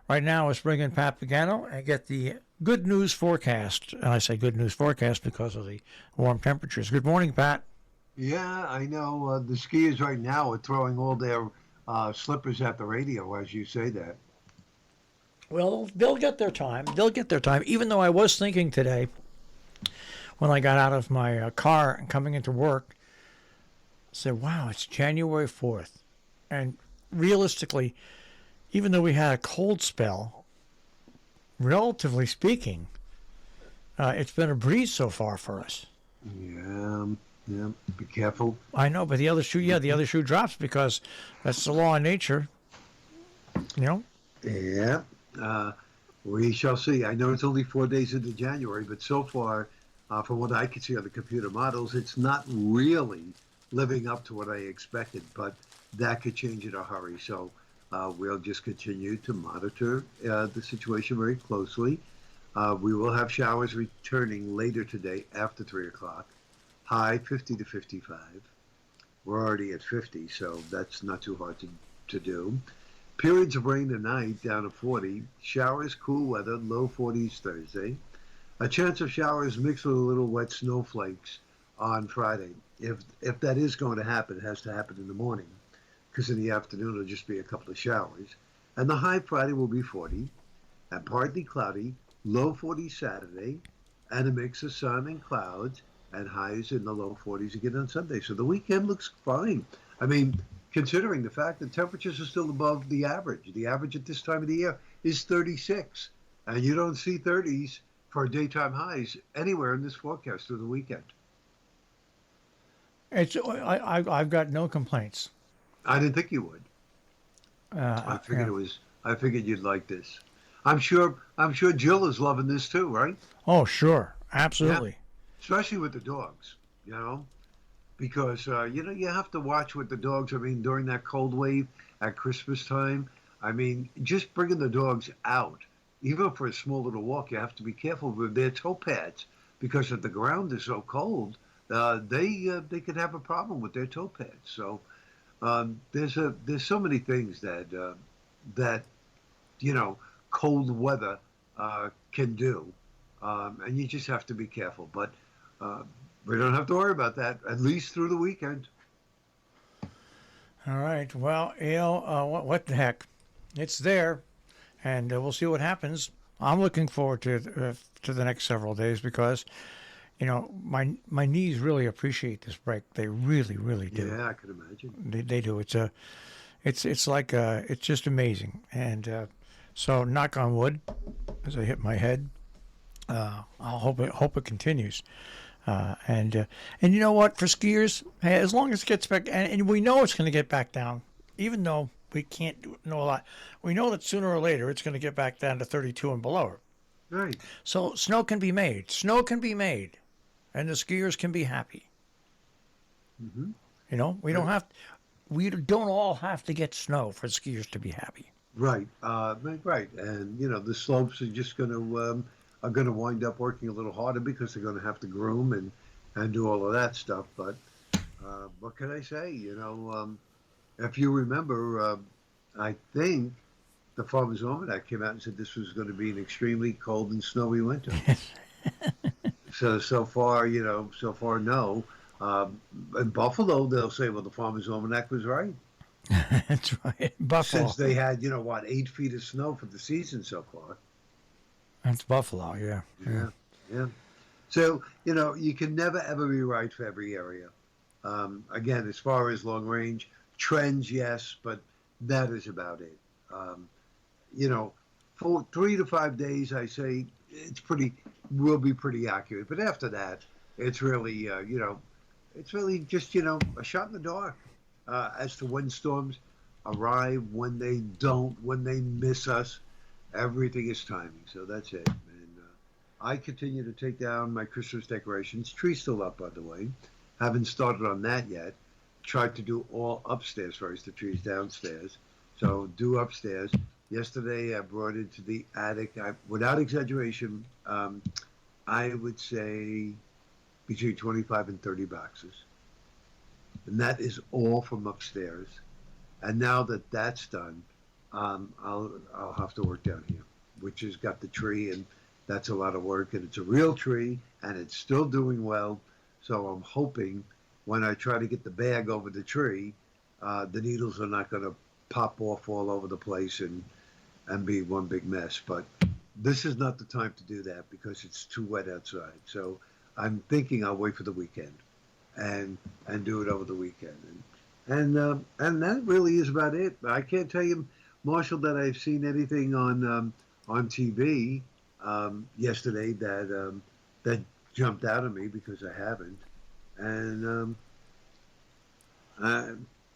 Right now, let's bring in Pat Pagano and get the good news forecast. And I say good news forecast because of the warm temperatures. Good morning, Pat. Yeah, I know. The skiers right now are throwing all their slippers at the radio as you say that. Well, they'll get their time. They'll get their time. Even though I was thinking today, when I got out of my car and coming into work, I said, wow, it's January 4th. And realistically, even though we had a cold spell, relatively speaking, it's been a breeze so far for us. Yeah, yeah. Be careful. I know, but the other shoe, yeah, the other shoe drops because that's the law of nature, you know? Yeah. Uh, we shall see. I know it's only 4 days into January, but so far, from what I can see on the computer models, it's not really living up to what I expected. But that could change in a hurry. So we'll just continue to monitor the situation very closely. We will have showers returning later today after 3 o'clock. High 50 to 55. We're already at 50, so that's not too hard to do. Periods of rain tonight down to 40. Showers, cool weather, low 40s Thursday. A chance of showers mixed with a little wet snowflakes on Friday. If that is going to happen, it has to happen in the morning because in the afternoon it'll just be a couple of showers. And the high Friday will be 40 and partly cloudy, low 40s Saturday, and a mix of sun and clouds and highs in the low 40s again on Sunday. So the weekend looks fine. I mean, considering the fact that temperatures are still above the average. The average at this time of the year is 36, and you don't see 30s for daytime highs anywhere in this forecast through the weekend. I've got no complaints. I didn't think you would. I figured Yeah. it was. I figured you'd like this. I'm sure. I'm sure Jill is loving this too, right? Oh, sure, Yeah, absolutely. especially with the dogs. You know, because you have to watch with the dogs. I mean, during that cold wave at Christmas time, I mean, just bringing the dogs out, even for a small little walk, you have to be careful with their toe pads because if the ground is so cold, they could have a problem with their toe pads. So there's so many things that you know cold weather can do, and you just have to be careful. But uh, we don't have to worry about that at least through the weekend. All right. Well, what the heck? It's there, and we'll see what happens. I'm looking forward to the next several days because my knees really appreciate this break. They really, really do. Yeah, I could imagine. They do. It's like it's just amazing. And so, knock on wood, as I hit my head. I'll hope it continues. And you know what? For skiers, hey, as long as it gets back, and we know it's going to get back down, even though we can't know a lot. We know that sooner or later it's going to get back down to 32 and below. Right. So snow can be made. Snow can be made, and the skiers can be happy. Hmm. We don't Right. have. We don't all have to get snow for skiers to be happy. Right. Right. And the slopes are going to wind up working a little harder because they're going to have to groom and do all of that stuff. But what can I say? If you remember, I think the Farmer's Almanac came out and said this was going to be an extremely cold and snowy winter. So far, no. In Buffalo, they'll say, well, the Farmer's Almanac was right. That's right. Buffalo. Since they had, 8 feet of snow for the season so far. That's Buffalo. Yeah. Yeah. Yeah, yeah. So, you can never ever be right for every area. Again, as far as long range trends, yes, but that is about it. You know, for 3 to 5 days, I say will be pretty accurate. But after that, it's really, it's really just, a shot in the dark as to when storms arrive, when they don't, when they miss us. Everything is timing, so that's it. And I continue to take down my Christmas decorations. Tree's still up, by the way. Haven't started on that yet. Tried to do all upstairs first. The tree's downstairs, so do upstairs. Yesterday, I brought it to the attic. Without exaggeration, I would say between 25 and 30 boxes, and that is all from upstairs. And now that that's done, I'll have to work down here, which has got the tree, and that's a lot of work, and it's a real tree, and it's still doing well. So I'm hoping when I try to get the bag over the tree, the needles are not going to pop off all over the place and be one big mess. But this is not the time to do that because it's too wet outside. So I'm thinking I'll wait for the weekend and do it over the weekend. And that really is about it. I can't tell you, Marshall, that I've seen anything on TV yesterday that jumped out at me because I haven't. And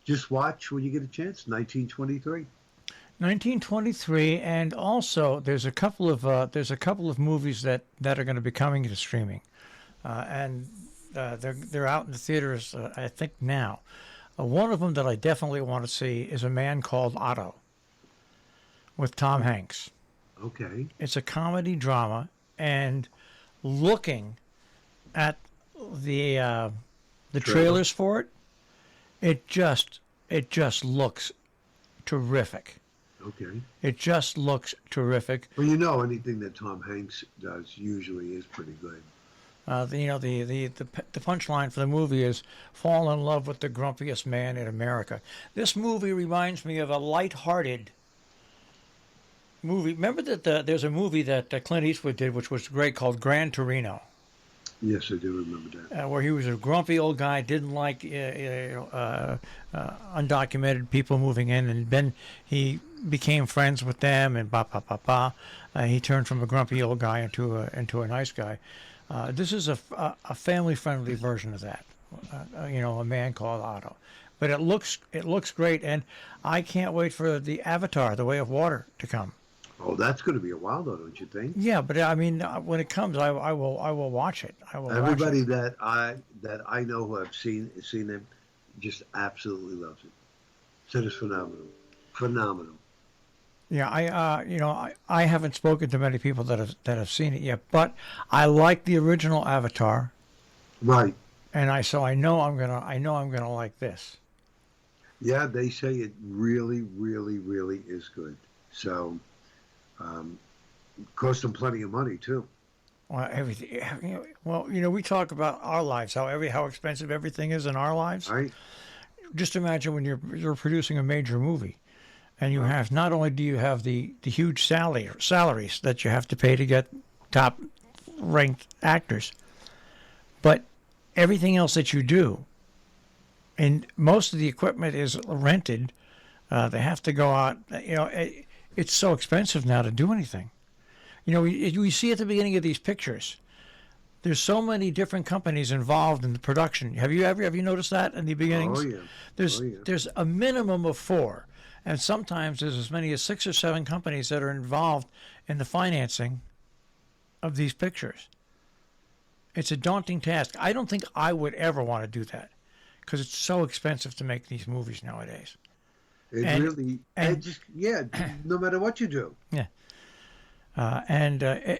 just watch when you get a chance. 1923. 1923, and also there's a couple of movies that are going to be coming to streaming, and they're out in the theaters I think now. One of them that I definitely want to see is A Man Called Otto with Tom Hanks. Okay. It's a comedy drama, and looking at the trailers for it, it just looks terrific. Okay. It just looks terrific. Well, you know, anything that Tom Hanks does usually is pretty good. The punchline for the movie is fall in love with the grumpiest man in America. This movie reminds me of a light-hearted movie. Remember that there's a movie that Clint Eastwood did, which was great, called Gran Torino. Yes, I do remember that. Where he was a grumpy old guy, didn't like undocumented people moving in, and then he became friends with them, and he turned from a grumpy old guy into a nice guy. This is a family-friendly version of that. A Man Called Otto, but it looks great, and I can't wait for the Avatar: The Way of Water to come. Oh, that's going to be a while, though, don't you think? Yeah, but I mean, when it comes, I will watch it. I will. Everybody watch it. that I know who have seen him just absolutely loves it. Said it's phenomenal, phenomenal. Yeah, I haven't spoken to many people that have seen it yet, but I like the original Avatar, Right. and I know I'm gonna like this. Yeah, they say it really, really, really is good. So, cost them plenty of money too. Well, everything. We talk about our lives, how expensive everything is in our lives. Right. Just imagine when you're producing a major movie, and you have not only do you have the huge salaries that you have to pay to get top ranked actors, but everything else that you do, and most of the equipment is rented. They have to go out. It's so expensive now to do anything. We see at the beginning of these pictures, there's so many different companies involved in the production. Have you noticed that in the beginnings? Oh yeah. There's a minimum of 4, and sometimes there's as many as 6 or 7 companies that are involved in the financing of these pictures. It's a daunting task. I don't think I would ever want to do that because it's so expensive to make these movies nowadays. No matter what you do. Yeah.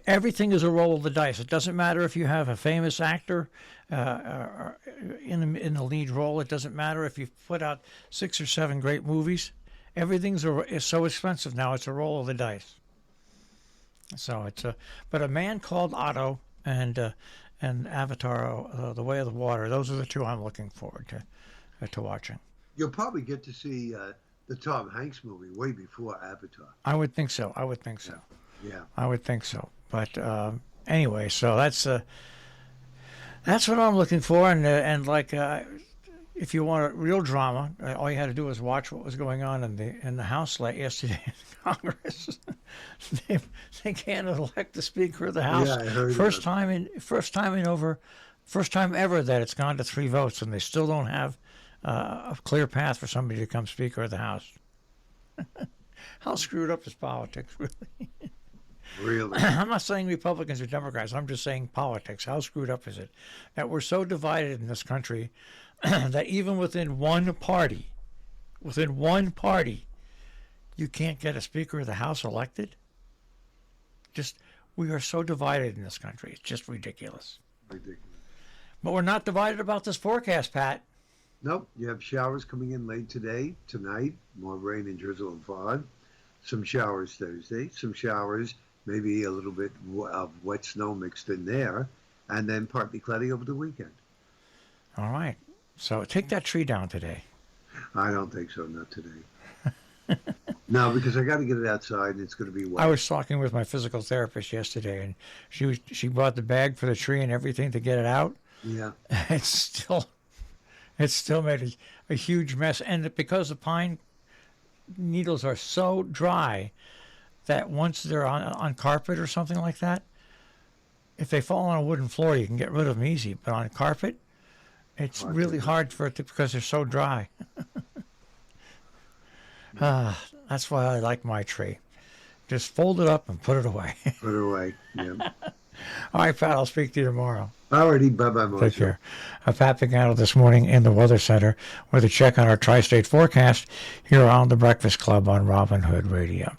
Everything is a roll of the dice. It doesn't matter if you have a famous actor in the lead role. It doesn't matter if you've put out 6 or 7 great movies. Everything's is so expensive now. It's a roll of the dice. So but A Man Called Otto and Avatar: The Way of the Water. Those are the 2 I'm looking forward to watching. You'll probably get to see the Tom Hanks movie way before Avatar. I would think so. Yeah. I would think so. But anyway, so that's what I'm looking for. And if you want a real drama, all you had to do was watch what was going on in the House yesterday in Congress. they can't elect the Speaker of the House. Yeah, I heard first time ever that it's gone to 3 votes, and they still don't have a clear path for somebody to become Speaker of the House. How screwed up is politics, really? Really? I'm not saying Republicans or Democrats. I'm just saying politics. How screwed up is it that we're so divided in this country that even within one party, you can't get a Speaker of the House elected? We are so divided in this country. It's just ridiculous. Ridiculous. But we're not divided about this forecast, Pat. Nope. You have showers coming in late today, tonight, more rain and drizzle and fog. some showers Thursday, some showers, maybe a little bit of wet snow mixed in there, and then partly cloudy over the weekend. All right. So take that tree down today. I don't think so, not today. No, because I got to get it outside and it's going to be wet. I was talking with my physical therapist yesterday, and she bought the bag for the tree and everything to get it out. Yeah. It's still made a huge mess, and because the pine needles are so dry that once they're on carpet or something like that, if they fall on a wooden floor, you can get rid of them easy. But on carpet, it's really hard for it to, because they're so dry. That's why I like my tree. Just fold it up and put it away. Put it away. Yeah. All right, Pat, I'll speak to you tomorrow. Alrighty, bye-bye, Marshall. Take care. Pat Pagano this morning in the Weather Center with a check on our tri-state forecast here on the Breakfast Club on Robin Hood Radio.